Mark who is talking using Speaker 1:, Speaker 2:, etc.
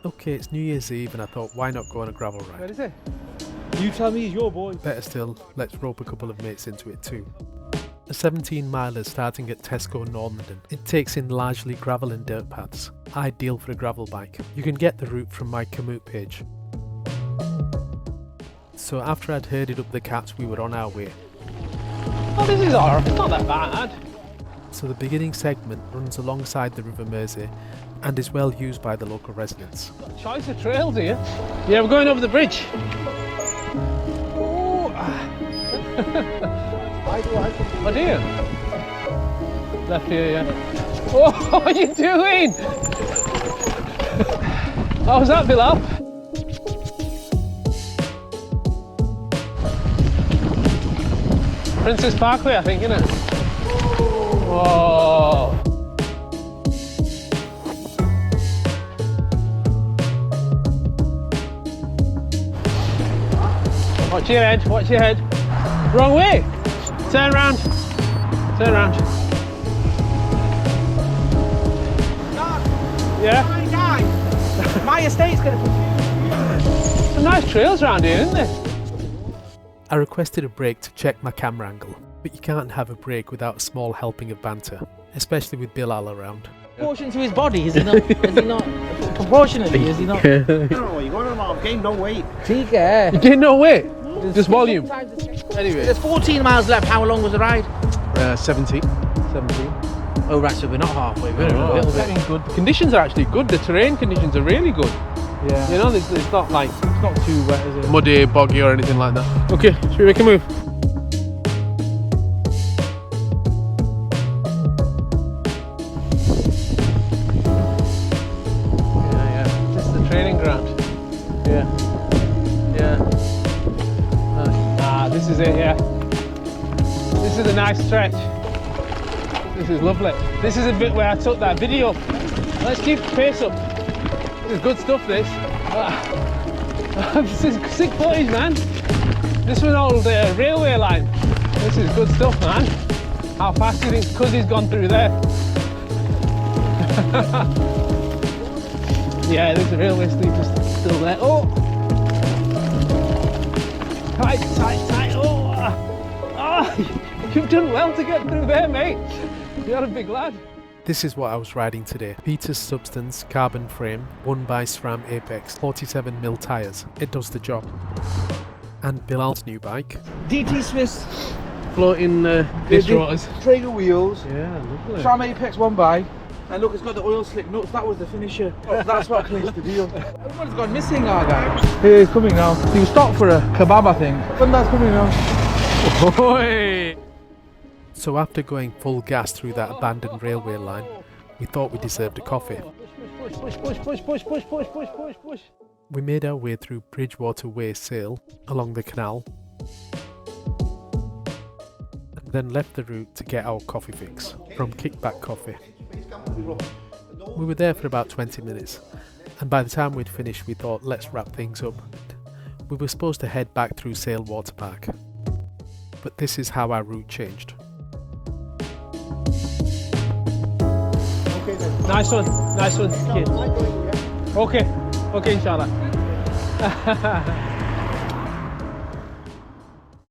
Speaker 1: Okay, it's New Year's Eve and I thought, why not go on a gravel ride?
Speaker 2: Where is it? You tell me, it's your boy.
Speaker 1: Better still, let's rope a couple of mates into it too. A 17-miler starting at Tesco Northenden. It takes in largely gravel and dirt paths, ideal for a gravel bike. You can get the route from my Komoot page. So after I'd herded up the cats, we were on our way.
Speaker 2: Oh, this is alright, it's not that bad.
Speaker 1: So the beginning segment runs alongside the River Mersey and is well used by the local residents.
Speaker 2: Choice of trails here. Yeah, we're going over the bridge. Oh, oh dear. Left here, yeah. Oh, what are you doing? How was that, Bilal? Princess Parkway, I think, isn't it? Whoa. Watch your head, watch your head. Wrong way. Turn round. Turn round. Yeah?
Speaker 3: My estate's going to confuse you.
Speaker 2: Some nice trails around here, isn't there?
Speaker 1: I requested a break to check my camera angle, but you can't have a break without a small helping of banter, especially with Bilal around.
Speaker 3: Proportion to his body, is he not? Is he not? Proportionately, is he not?
Speaker 4: I don't know what you're going on, I've gained no weight.
Speaker 3: Take care.
Speaker 2: You gained no weight, just volume.
Speaker 3: Anyway. There's 14 miles left. How long was the ride?
Speaker 2: 17. 17.
Speaker 3: Oh, right, so we're not halfway. We're a little bit.
Speaker 2: Good. The conditions are actually good. The terrain conditions are really good.
Speaker 3: Yeah.
Speaker 2: You know, it's not like
Speaker 3: It's not too wet, is it?
Speaker 2: muddy, boggy or anything like that. Okay, should we make a move? Yeah. This is the training ground. Yeah. This is it, yeah. This is a nice stretch. This is lovely. This is a bit where I took that video. Let's keep the pace up. This is good stuff, this. This is sick footage, man. This was an old railway line. This is good stuff, man. How fast do you think? Because he's gone through there. Yeah, there's a railway station just still there. Oh! Tight. Oh! You've done well to get through there, mate. You're a big lad.
Speaker 1: This is what I was riding today. Vitus Substance carbon frame, 1x SRAM Apex, 47mm tyres. It does the job. And Bilal's new bike.
Speaker 3: DT Smith's
Speaker 2: Floating dish waters.
Speaker 3: Traeger wheels.
Speaker 2: Yeah, lovely.
Speaker 3: SRAM Apex 1x. And look, it's got the oil slick nuts. That was the finisher. That's what clears the deal. Everyone's gone missing, our guy. Here he's coming now. He was stopped for a kebab, I think. When that's coming now.
Speaker 2: Oi!
Speaker 1: So after going full gas through that abandoned railway line, we thought we deserved a coffee.
Speaker 2: Push.
Speaker 1: We made our way through Bridgewater Way Sale, along the canal, and then left the route to get our coffee fix from Kickback Coffee. We were there for about 20 minutes, and by the time we'd finished we thought, let's wrap things up. We were supposed to head back through Sale Water Park, but this is how our route changed.
Speaker 2: Nice one, kid. Okay, inshallah.